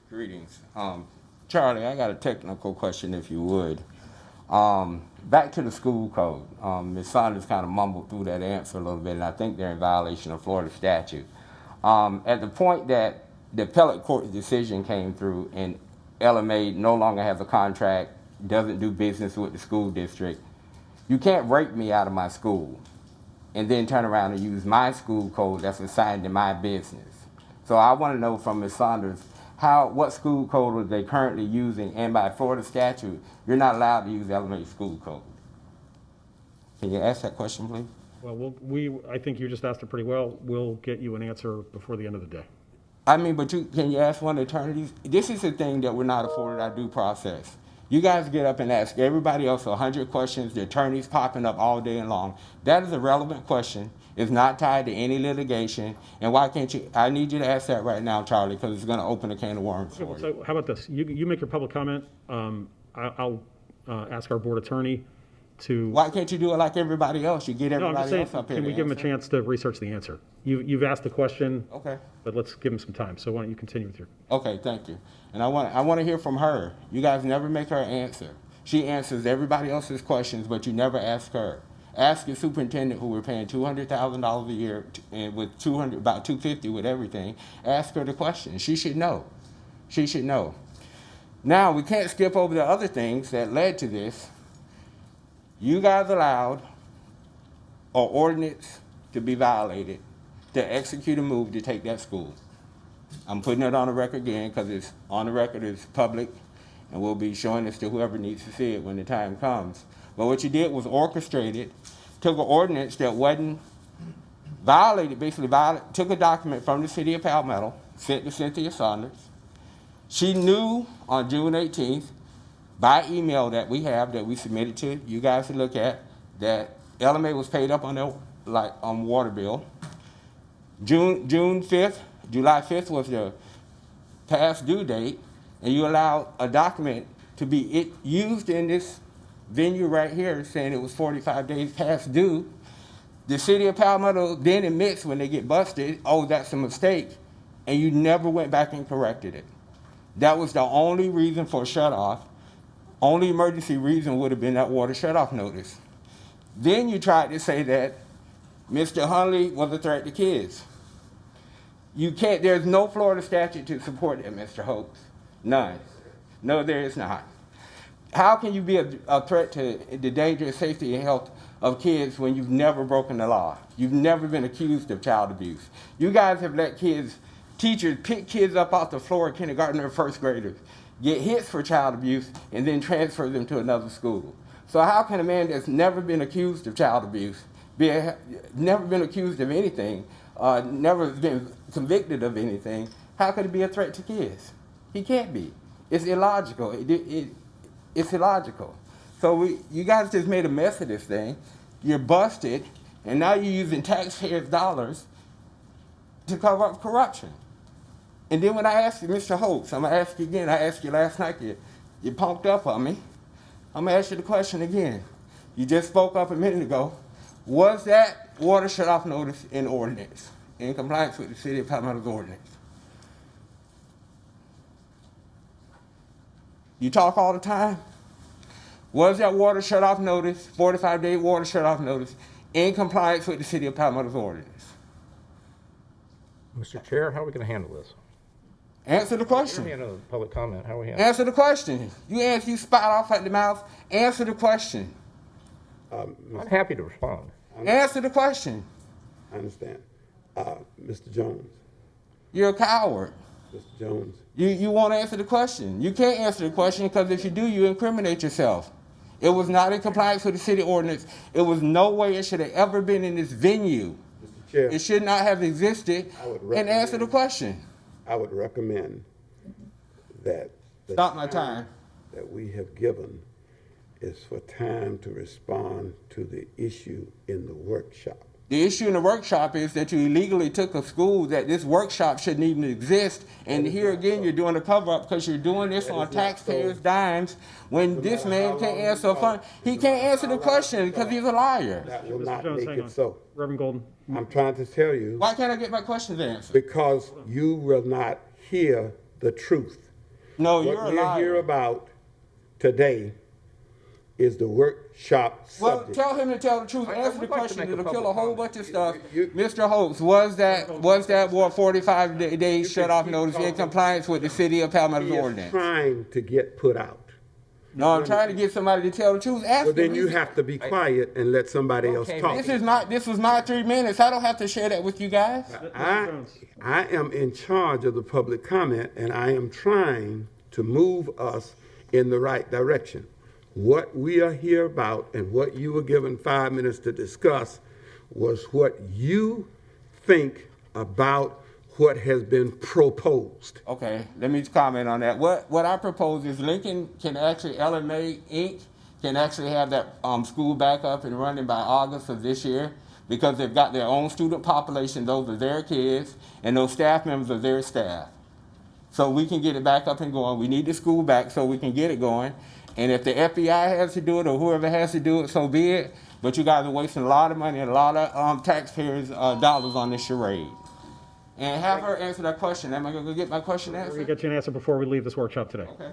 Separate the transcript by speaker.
Speaker 1: Greetings. Charlie, I got a technical question if you would. Back to the school code. Ms. Saunders kind of mumbled through that answer a little bit, and I think they're in violation of Florida statute. At the point that the appellate court's decision came through and LMA no longer has a contract, doesn't do business with the school district, you can't rake me out of my school and then turn around and use my school code that's assigned to my business. So I want to know from Ms. Saunders, what school code are they currently using, and by Florida statute, you're not allowed to use elementary school code. Can you ask that question, please?
Speaker 2: Well, I think you just asked it pretty well. We'll get you an answer before the end of the day.
Speaker 1: I mean, but can you ask one of the attorneys? This is the thing that we're not afforded our due process. You guys get up and ask everybody else 100 questions, the attorney's popping up all day long. That is a relevant question. It's not tied to any litigation. And why can't you? I need you to ask that right now, Charlie, because it's going to open a can of worms for you.
Speaker 2: So how about this? You make your public comment. I'll ask our board attorney to.
Speaker 1: Why can't you do it like everybody else? You get everybody
Speaker 2: No, I'm just saying,
Speaker 1: else up here.
Speaker 2: can we give him a chance to research the answer? You've asked the question.
Speaker 1: Okay.
Speaker 2: But let's give him some time. So why don't you continue with your.
Speaker 1: Okay, thank you. And I want to hear from her. You guys never make her answer. She answers everybody else's questions, but you never ask her. Ask your superintendent, who we're paying $200,000 a year, and with about $250 with everything. Ask her the question. She should know. She should know. Now we can't skip over the other things that led to this. You guys allowed an ordinance to be violated to execute a move to take that school. I'm putting it on the record again because it's on the record, it's public, and we'll be showing this to whoever needs to see it when the time comes. But what you did was orchestrated, took an ordinance that wasn't violated, took a document from the city of Palmetto, sent to Cynthia Saunders. She knew on June 18th, by email that we submitted to you guys to look at, that LMA was paid up on their water bill. July 5th was the past due date, and you allowed a document to be used in this venue right here saying it was 45 days past due. The city of Palmetto then admits when they get busted, oh, that's a mistake, and you never went back and corrected it. That was the only reason for a shutoff. Only emergency reason would have been that water shutoff notice. Then you tried to say that Mr. Hunley was a threat to kids. You can't, there's no Florida statute to support that, Mr. Hoax. None. No, there is not. How can you be a threat to the dangerous safety and health of kids when you've never broken the law? You've never been accused of child abuse. You guys have let teachers pick kids up off the floor, kindergarten or first graders, get hits for child abuse, and then transfer them to another school. So how can a man that's never been accused of child abuse, never been accused of anything, never been convicted of anything, how could he be a threat to kids? He can't be. It's illogical. It's illogical. So you guys just made a mess of this thing. You're busted, and now you're using taxpayers' dollars to cover up corruption. And then when I asked you, Mr. Holtz, I'm going to ask you again. I asked you last night, you punked up on me. I'm going to ask you the question again. You just spoke up a minute ago. Was that water shutoff notice in ordinance, in compliance with the city of Palmetto's ordinance? You talk all the time. Was that water shutoff notice, 45-day water shutoff notice, in compliance with the city of Palmetto's ordinance?
Speaker 3: Mr. Chair, how are we going to handle this?
Speaker 1: Answer the question.
Speaker 3: Give me another public comment. How are we handling?
Speaker 1: Answer the question. You spout off at the mouth. Answer the question.
Speaker 3: I'm happy to respond.
Speaker 1: Answer the question.
Speaker 4: I understand. Mr. Jones.
Speaker 1: You're a coward.
Speaker 4: Mr. Jones.
Speaker 1: You won't answer the question. You can't answer the question because if you do, you incriminate yourself. It was not in compliance with the city ordinance. It was no way it should have ever been in this venue.
Speaker 4: Mr. Chair.
Speaker 1: It should not have existed. And answer the question.
Speaker 4: I would recommend that the
Speaker 1: Stop my time.
Speaker 4: that we have given is for time to respond to the issue in the workshop.
Speaker 1: The issue in the workshop is that you illegally took a school that this workshop shouldn't even exist. And here again, you're doing a cover-up because you're doing this on taxpayers' dimes when this man can't answer a fund. He can't answer the question because he's a liar.
Speaker 4: That will not
Speaker 2: Jones,
Speaker 4: make
Speaker 2: hang
Speaker 4: it
Speaker 2: on.
Speaker 4: so.
Speaker 2: Reverend Golden.
Speaker 4: I'm trying to tell you
Speaker 1: Why can't I get my questions answered?
Speaker 4: because you will not hear the truth.
Speaker 1: No, you're
Speaker 4: What
Speaker 1: a
Speaker 4: we're here
Speaker 1: liar.
Speaker 4: about today is the workshop
Speaker 1: Well,
Speaker 4: subject.
Speaker 1: tell him to tell the truth.
Speaker 3: I
Speaker 1: Answer the
Speaker 3: would like to
Speaker 1: question.
Speaker 3: make a
Speaker 1: It'll kill a
Speaker 3: public
Speaker 1: whole
Speaker 3: comment.
Speaker 1: bunch of stuff.
Speaker 4: You-
Speaker 1: Mr. Holtz, was that what 45 days shut off
Speaker 4: keep
Speaker 1: notice in
Speaker 4: talking.
Speaker 1: compliance with the city of Palmetto's
Speaker 4: He is
Speaker 1: ordinance?
Speaker 4: trying to get put out.
Speaker 1: No, I'm trying to get somebody to tell the truth. Ask
Speaker 4: Well, then
Speaker 1: him.
Speaker 4: you have to be quiet and let somebody else
Speaker 3: Okay,
Speaker 4: talk.
Speaker 1: This was my 3 minutes. I don't have to share that with you guys.
Speaker 4: I am in charge of the public comment, and I am trying to move us in the right direction. What we are here about and what you were given 5 minutes to discuss was what you think about what has been proposed.
Speaker 1: Okay, let me comment on that. What I propose is Lincoln can actually, LMA Inc. can actually have that school back up and running by August of this year because they've got their own student population, those are their kids, and those staff members are their staff. So we can get it back up and going. We need the school back so we can get it going. And if the FBI has to do it or whoever has to do it, so be it. But you guys are wasting a lot of money and a lot of taxpayers' dollars on this charade. And have her answer that question. Am I going to get my question
Speaker 2: We're
Speaker 1: answered?
Speaker 2: going to get you an answer before we leave this workshop today.
Speaker 1: Okay.